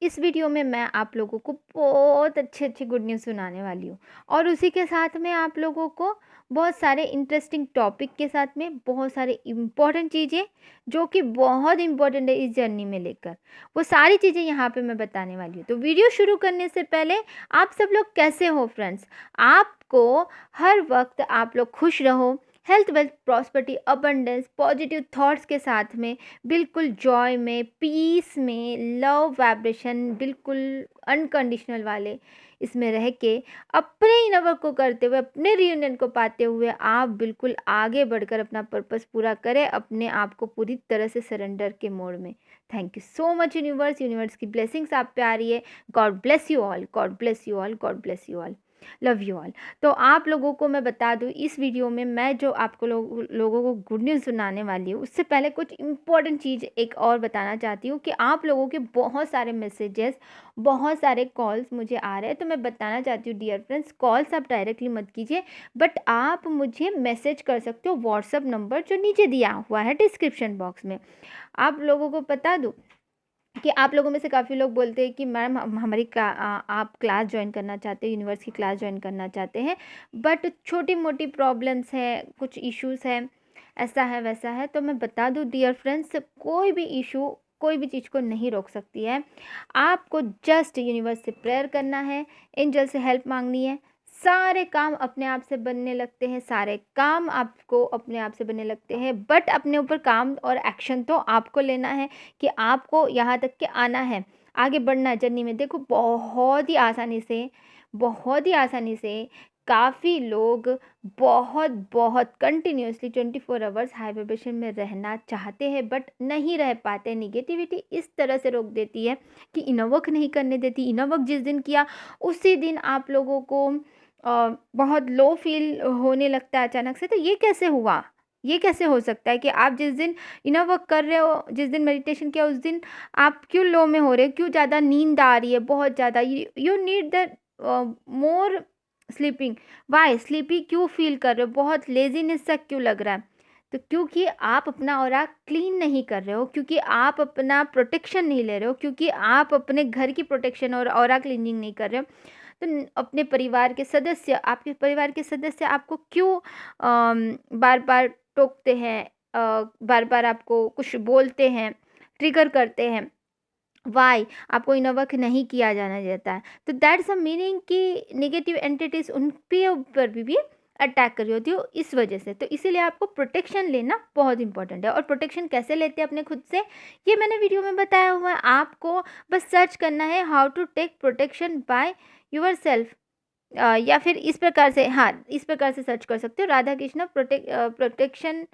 इस वीडियो में मैं आप लोगों को बहुत अच्छी गुड न्यूज़ सुनाने वाली हूँ और उसी के साथ में आप लोगों को बहुत सारे इंटरेस्टिंग टॉपिक के साथ में बहुत सारे इम्पोर्टेंट चीज़ें जो कि बहुत इम्पोर्टेंट है इस जर्नी में लेकर, वो सारी चीज़ें यहाँ पे मैं बताने वाली हूँ। तो वीडियो शुरू करने से पहले आप सब लोग कैसे हो फ्रेंड्स? आपको हर वक्त आप लोग खुश रहो, health wealth prosperity abundance positive thoughts के साथ में, बिल्कुल जॉय में, पीस में, लव वाइब्रेशन बिल्कुल अनकंडीशनल वाले इसमें रह के अपने इनर वर्क को करते हुए, अपने रियूनियन को पाते हुए आप बिल्कुल आगे बढ़कर अपना पर्पस पूरा करें, अपने आप को पूरी तरह से सरेंडर के मोड में। Thank you so much universe. Universe की ब्लेसिंग्स आप पे आ रही है। God bless you all, God bless you all, God bless you all, love you all. तो आप लोगों को मैं बता दूँ, इस वीडियो में मैं जो आपको लोगों को गुड न्यूज़ सुनाने वाली हूँ, उससे पहले कुछ इम्पॉर्टेंट चीज़ एक और बताना चाहती हूँ कि आप लोगों के बहुत सारे मैसेजेस, बहुत सारे कॉल्स मुझे आ रहे हैं। तो मैं बताना चाहती हूँ डियर फ्रेंड्स, कॉल्स आप डायरेक्टली मत कीजिए, बट आप मुझे मैसेज कर सकते हो व्हाट्सअप नंबर जो नीचे दिया हुआ है डिस्क्रिप्शन बॉक्स में। आप लोगों को बता दूँ कि आप लोगों में से काफ़ी लोग बोलते हैं कि मैम हमारी आप क्लास ज्वाइन करना चाहते हैं, यूनिवर्स की क्लास ज्वाइन करना चाहते हैं, बट छोटी मोटी प्रॉब्लम्स हैं, कुछ इश्यूज़ हैं, ऐसा है वैसा है। तो मैं बता दूं डियर फ्रेंड्स, कोई भी इशू कोई भी चीज़ को नहीं रोक सकती है। आपको जस्ट यूनिवर्स से प्रेयर करना है, एंजल से हेल्प मांगनी है, सारे काम अपने आप से बनने लगते हैं, सारे काम आपको अपने आप से बनने लगते हैं। बट अपने ऊपर काम और एक्शन तो आपको लेना है कि आपको यहाँ तक के आना है, आगे बढ़ना है जर्नी में। देखो बहुत ही आसानी से काफ़ी लोग बहुत बहुत कंटिन्यूअसली 24 आवर्स हाई वाइब्रेशन में रहना चाहते हैं, बट नहीं रह पाते। निगेटिविटी इस तरह से रोक देती है कि इनर वर्क नहीं करने देती। इनर वर्क जिस दिन किया उसी दिन आप लोगों को बहुत लो फील होने लगता है अचानक से। तो ये कैसे हुआ? ये कैसे हो सकता है कि आप जिस दिन इनर वर्क कर रहे हो, जिस दिन मेडिटेशन किया, उस दिन आप क्यों लो में हो रहे हो? क्यों ज़्यादा नींद आ रही है? बहुत ज़्यादा you need the more sleeping. Why sleepy क्यों फील कर रहे हो? बहुत लेजीनेस सा क्यों लग रहा है? तो क्योंकि आप अपना ऑरा क्लीन नहीं कर रहे हो, क्योंकि आप अपना प्रोटेक्शन नहीं ले रहे हो, क्योंकि आप अपने घर की प्रोटेक्शन और ऑरा क्लीनिंग नहीं कर रहे हो। तो अपने परिवार के सदस्य, आपके परिवार के सदस्य आपको क्यों बार बार टोकते हैं, बार बार आपको कुछ बोलते हैं, ट्रिगर करते हैं? वाई आपको इनर वर्क नहीं किया जाना देता है। तो दैट्स अ मीनिंग कि नेगेटिव एंटिटीज उन पे ऊपर भी अटैक कर रही होती हो इस वजह से। तो इसीलिए आपको प्रोटेक्शन लेना बहुत इंपॉर्टेंट है। और प्रोटेक्शन कैसे लेते हैं अपने खुद से, ये मैंने वीडियो में बताया हुआ है। आपको बस सर्च करना है how to take protection by yourself, या फिर इस प्रकार से, हाँ, इस प्रकार से सर्च कर सकते हो, राधा कृष्ण प्रोटेक्शन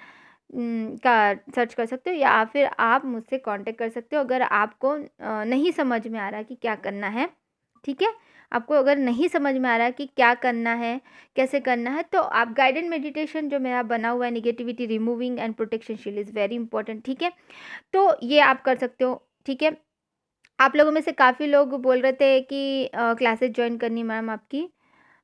का सर्च कर सकते हो, या फिर आप मुझसे कांटेक्ट कर सकते हो अगर आपको नहीं समझ में आ रहा कि क्या करना है। ठीक है, आपको अगर नहीं समझ में आ रहा कि क्या करना है, कैसे करना है, तो आप गाइडेड मेडिटेशन जो मेरा बना हुआ है, negativity removing and protection shield is very important. ठीक है, तो ये आप कर सकते हो। ठीक है, आप लोगों में से काफ़ी लोग बोल रहे थे कि क्लासेस ज्वाइन करनी मैम आपकी।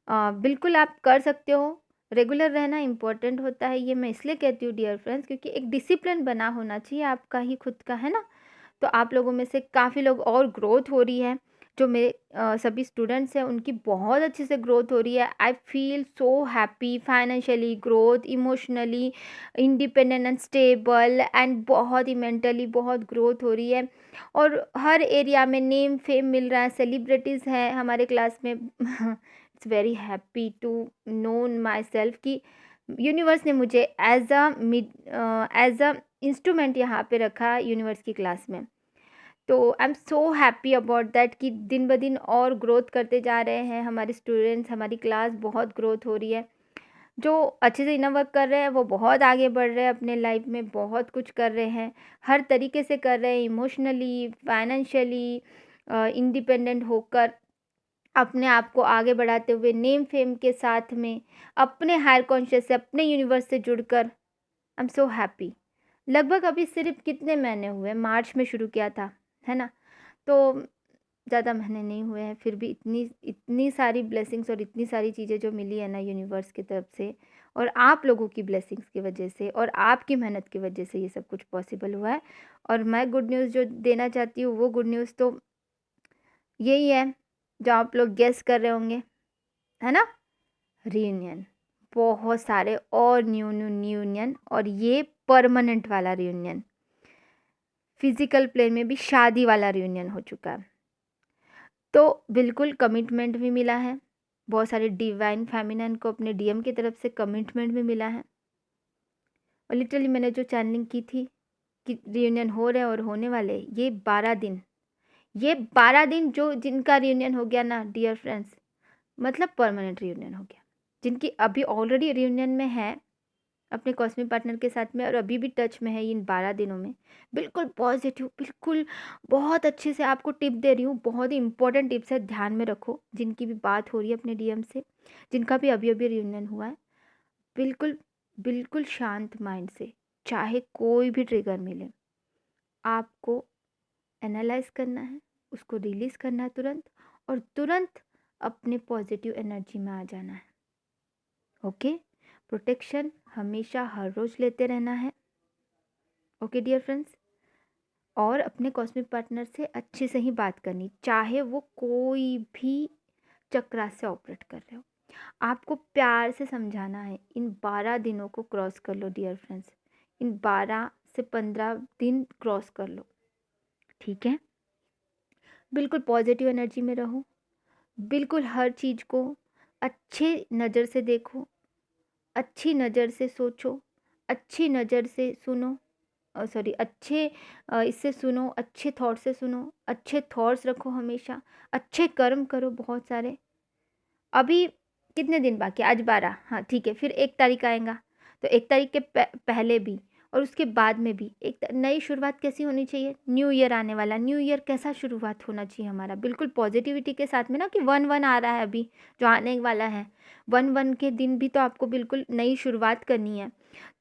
बिल्कुल आप कर सकते हो। रेगुलर रहना इम्पोर्टेंट होता है, ये मैं इसलिए कहती हूँ डियर फ्रेंड्स, क्योंकि एक डिसिप्लिन बना होना चाहिए आपका ही खुद का, है ना? तो आप लोगों में से काफ़ी लोग और ग्रोथ हो रही है। जो मेरे सभी स्टूडेंट्स हैं उनकी बहुत अच्छे से ग्रोथ हो रही है। I feel so happy, financially growth, emotionally independent and stable, and बहुत ही मेंटली बहुत ग्रोथ हो रही है। और हर एरिया में नेम फेम मिल रहा है, सेलिब्रिटीज़ हैं हमारे क्लास में। It's very happy to known myself कि यूनिवर्स ने मुझे एज अ इंस्ट्रूमेंट यहाँ पे रखा यूनिवर्स की क्लास में। तो I am so happy about that कि दिन ब दिन और ग्रोथ करते जा रहे हैं हमारे स्टूडेंट्स, हमारी क्लास बहुत ग्रोथ हो रही है। जो अच्छे से इनर वर्क कर रहे हैं वो बहुत आगे बढ़ रहे हैं अपने लाइफ में, बहुत कुछ कर रहे हैं, हर तरीके से कर रहे हैं, इमोशनली, फाइनेंशियली इंडिपेंडेंट होकर, अपने आप को आगे बढ़ाते हुए, नेम फेम के साथ में, अपने हायर कॉन्शियस से, अपने यूनिवर्स से जुड़कर। I am so happy. लगभग अभी सिर्फ कितने महीने हुए, मार्च में शुरू किया था, है ना? तो ज़्यादा महीने नहीं हुए हैं, फिर भी इतनी इतनी सारी ब्लेसिंग्स और इतनी सारी चीज़ें जो मिली है ना यूनिवर्स की तरफ से, और आप लोगों की ब्लेसिंग्स की वजह से और आपकी मेहनत की वजह से ये सब कुछ पॉसिबल हुआ है। और मैं गुड न्यूज़ जो देना चाहती हूँ वो गुड न्यूज़ तो यही है जो आप लोग गेस कर रहे होंगे, है ना? रियूनियन, बहुत सारे और न्यू न्यू रियूनियन, और ये परमानेंट वाला रियूनियन, फिजिकल प्लेन में भी शादी वाला रियूनियन हो चुका है। तो बिल्कुल कमिटमेंट भी मिला है, बहुत सारे डिवाइन फेमिनिन को अपने डीएम की तरफ से कमिटमेंट भी मिला है। और लिटरली मैंने जो चैनलिंग की थी कि रियूनियन हो रहे हैं और होने वाले, ये 12 दिन, ये 12 दिन जो जिनका रियूनियन हो गया ना डियर फ्रेंड्स, मतलब परमानेंट रियूनियन हो गया। जिनकी अभी ऑलरेडी रियूनियन में है अपने कॉस्मिक पार्टनर के साथ में और अभी भी टच में है इन 12 दिनों में, बिल्कुल पॉजिटिव, बिल्कुल बहुत अच्छे से आपको टिप दे रही हूँ, बहुत ही इंपॉर्टेंट टिप्स है, ध्यान में रखो। जिनकी भी बात हो रही है अपने डीएम से, जिनका भी अभी अभी रियूनियन हुआ है, बिल्कुल बिल्कुल शांत माइंड से, चाहे कोई भी ट्रिगर मिले, आपको एनालाइज करना है, उसको रिलीज़ करना है तुरंत, और तुरंत अपने पॉजिटिव एनर्जी में आ जाना है। ओके, प्रोटेक्शन हमेशा हर रोज़ लेते रहना है। ओके डियर फ्रेंड्स, और अपने कॉस्मिक पार्टनर से अच्छे से ही बात करनी, चाहे वो कोई भी चक्रा से ऑपरेट कर रहे हो, आपको प्यार से समझाना है। इन 12 दिनों को क्रॉस कर लो डियर फ्रेंड्स, इन 12 से 15 दिन क्रॉस कर लो, ठीक है? बिल्कुल पॉजिटिव एनर्जी में रहो, बिल्कुल हर चीज़ को अच्छे नज़र से देखो, अच्छी नज़र से सोचो, अच्छी नज़र से सुनो, सॉरी अच्छे इससे सुनो, अच्छे थॉट से सुनो, अच्छे थॉट्स रखो हमेशा, अच्छे कर्म करो बहुत सारे। अभी कितने दिन बाकी है? आज 12, हाँ ठीक है, फिर 1 तारीख आएगा, तो 1 तारीख के पहले भी और उसके बाद में भी एक नई शुरुआत कैसी होनी चाहिए? न्यू ईयर आने वाला, न्यू ईयर कैसा शुरुआत होना चाहिए हमारा? बिल्कुल पॉजिटिविटी के साथ में ना, कि 1/1 आ रहा है अभी जो आने वाला है, 1/1 के दिन भी तो आपको बिल्कुल नई शुरुआत करनी है।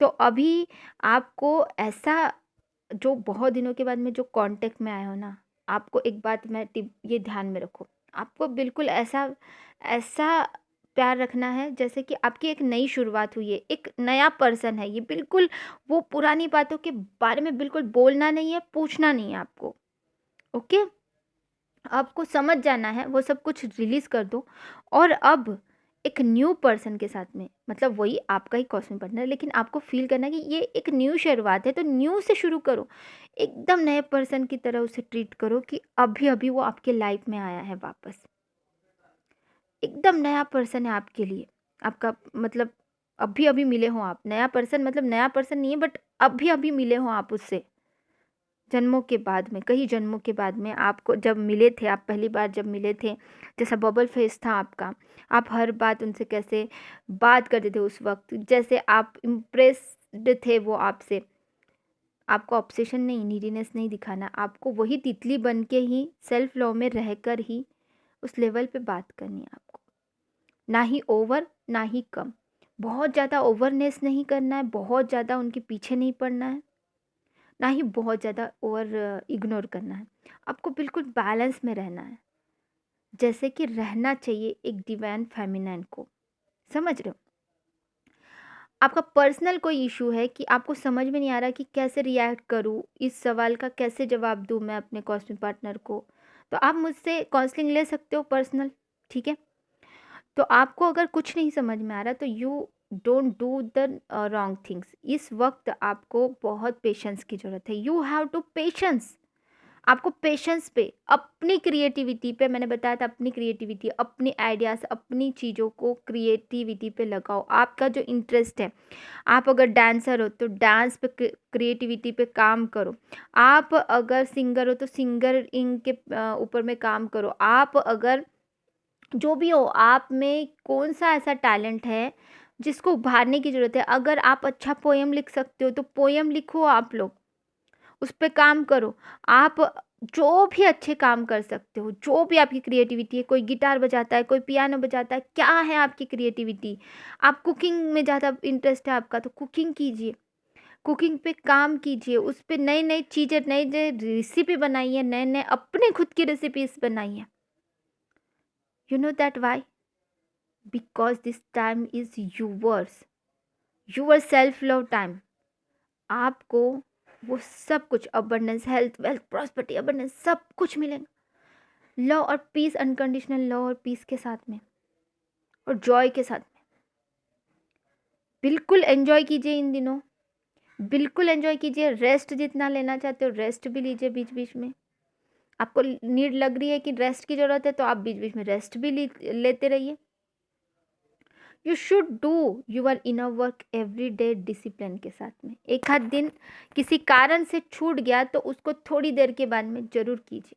तो अभी आपको ऐसा, जो बहुत दिनों के बाद में जो कांटेक्ट में आए हो ना, आपको एक बात मैं टिप ये ध्यान में रखो, आपको बिल्कुल ऐसा ऐसा प्यार रखना है जैसे कि आपकी एक नई शुरुआत हुई है, एक नया पर्सन है ये, बिल्कुल वो पुरानी बातों के बारे में बिल्कुल बोलना नहीं है, पूछना नहीं है आपको। ओके, आपको समझ जाना है, वो सब कुछ रिलीज़ कर दो, और अब एक न्यू पर्सन के साथ में, मतलब वही आपका ही कॉस्मिक पार्टनर, लेकिन आपको फ़ील करना है कि ये एक न्यू शुरुआत है, तो न्यू से शुरू करो। एकदम नए पर्सन की तरह उसे ट्रीट करो कि अभी-अभी वो आपके लाइफ़ में आया है वापस। एकदम नया पर्सन है आपके लिए, आपका मतलब अभी-अभी मिले हो आप। नया पर्सन मतलब नया पर्सन नहीं है, बट अभी-अभी मिले हो आप उससे। जन्मों के बाद में, कई जन्मों के बाद में आपको जब मिले थे, आप पहली बार जब मिले थे, जैसा बबल फेस था आपका, आप हर बात उनसे कैसे बात करते थे उस वक़्त, जैसे आप इम्प्रेस्ड थे वो आपसे। आपको ऑब्सेशन नहीं, नीडीनेस नहीं दिखाना, आपको वही तितली बन के ही सेल्फ लव में रहकर ही उस लेवल पे बात करनी है आपको। ना ही ओवर, ना ही कम। बहुत ज़्यादा ओवरनेस नहीं करना है, बहुत ज़्यादा उनके पीछे नहीं पड़ना है, ना ही बहुत ज़्यादा ओवर इग्नोर करना है। आपको बिल्कुल बैलेंस में रहना है, जैसे कि रहना चाहिए एक डिवाइन फेमिनाइन को। समझ रहे हो? आपका पर्सनल कोई इशू है कि आपको समझ में नहीं आ रहा कि कैसे रिएक्ट करूँ, इस सवाल का कैसे जवाब दूँ मैं अपने कॉस्मिक पार्टनर को, तो आप मुझसे काउंसलिंग ले सकते हो पर्सनल, ठीक है? तो आपको अगर कुछ नहीं समझ में आ रहा, तो you don't do the wrong things. इस वक्त आपको बहुत पेशेंस की ज़रूरत है, यू हैव टू पेशेंस। आपको पेशेंस पे, अपनी क्रिएटिविटी पे, मैंने बताया था अपनी क्रिएटिविटी, अपनी आइडियाज़, अपनी चीज़ों को क्रिएटिविटी पे लगाओ। आपका जो इंटरेस्ट है, आप अगर डांसर हो तो डांस पे क्रिएटिविटी पे काम करो। आप अगर सिंगर हो तो सिंगरिंग के ऊपर में काम करो। आप अगर जो भी हो, आप में कौन-सा ऐसा टैलेंट है जिसको उभारने की ज़रूरत है। अगर आप अच्छा पोएम लिख सकते हो तो पोएम लिखो आप लोग, उस पे काम करो। आप जो भी अच्छे काम कर सकते हो, जो भी आपकी क्रिएटिविटी है, कोई गिटार बजाता है, कोई पियानो बजाता है, क्या है आपकी क्रिएटिविटी? आप कुकिंग में ज़्यादा इंटरेस्ट है आपका, तो कुकिंग कीजिए, कुकिंग पे काम कीजिए, उस पे नई-नई चीज़ें, नई-नई रेसिपी बनाइए, नए-नए अपने खुद की रेसिपीज़ बनाइए। You know that why? Because this time is yours, your self love time. आपको वो सब कुछ, abundance, health, wealth, prosperity, abundance सब कुछ मिलेगा। लव और पीस, अनकंडीशनल लव और पीस के साथ में और जॉय के साथ में। बिल्कुल एन्जॉय कीजिए इन दिनों, बिल्कुल एन्जॉय कीजिए। रेस्ट जितना लेना चाहते हो रेस्ट भी लीजिए बीच बीच में। आपको नीड लग रही है कि रेस्ट की ज़रूरत है तो आप बीच बीच में रेस्ट भी लेते रहिए। You should do your inner work every day discipline के साथ में। एक आध दिन किसी कारण से छूट गया तो उसको थोड़ी देर के बाद में ज़रूर कीजिए,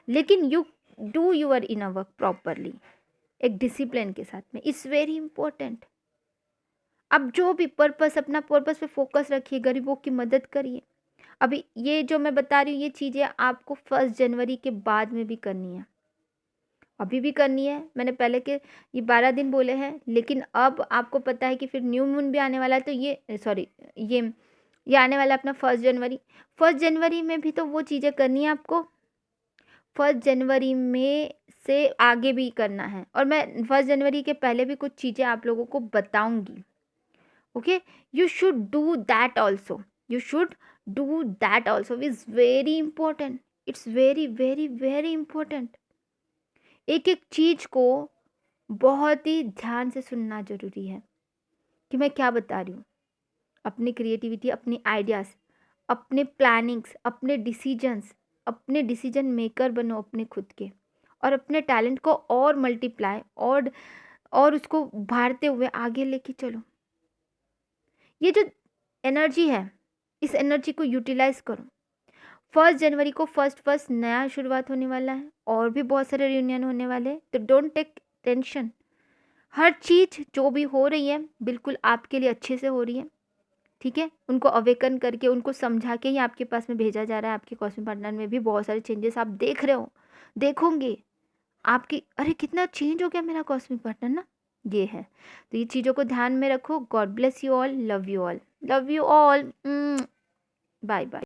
लेकिन you do your inner work properly, एक डिसिप्लिन के साथ में। It's very important. अब जो भी पर्पस, अपना पर्पस पे फोकस रखिए, गरीबों की मदद करिए। अभी ये जो मैं बता रही हूँ ये चीज़ें आपको 1 जनवरी के बाद में भी करनी है, अभी भी करनी है। मैंने पहले के ये 12 दिन बोले हैं, लेकिन अब आपको पता है कि फिर न्यू मून भी आने वाला है, तो ये सॉरी ये आने वाला है अपना 1 जनवरी। 1 जनवरी में भी तो वो चीज़ें करनी है आपको। 1 जनवरी में से आगे भी करना है, और मैं 1 जनवरी के पहले भी कुछ चीज़ें आप लोगों को बताऊंगी। Okay, you should do that also, you should do that also is very important. It's very very very important. एक एक चीज़ को बहुत ही ध्यान से सुनना ज़रूरी है कि मैं क्या बता रही हूँ। अपनी क्रिएटिविटी, अपनी आइडियाज़, अपने प्लानिंग्स, अपने डिसीजन मेकर बनो अपने खुद के, और अपने टैलेंट को और मल्टीप्लाई और उसको उभारते हुए आगे लेके चलो। ये जो एनर्जी है, इस एनर्जी को यूटिलाइज करो। 1 जनवरी को फर्स्ट नया शुरुआत होने वाला है, और भी बहुत सारे रियूनियन होने वाले हैं, तो डोंट टेक टेंशन। हर चीज़ जो भी हो रही है बिल्कुल आपके लिए अच्छे से हो रही है, ठीक है। उनको अवेकन करके, उनको समझा के ही आपके पास में भेजा जा रहा है। आपके कॉस्मिक पार्टनर में भी बहुत सारे चेंजेस आप देख रहे हो, देखोगे आपकी, अरे कितना चेंज हो गया मेरा कॉस्मिक पार्टनर ना, ये है। तो ये चीज़ों को ध्यान में रखो। God bless you all, love you all, love you all, bye bye.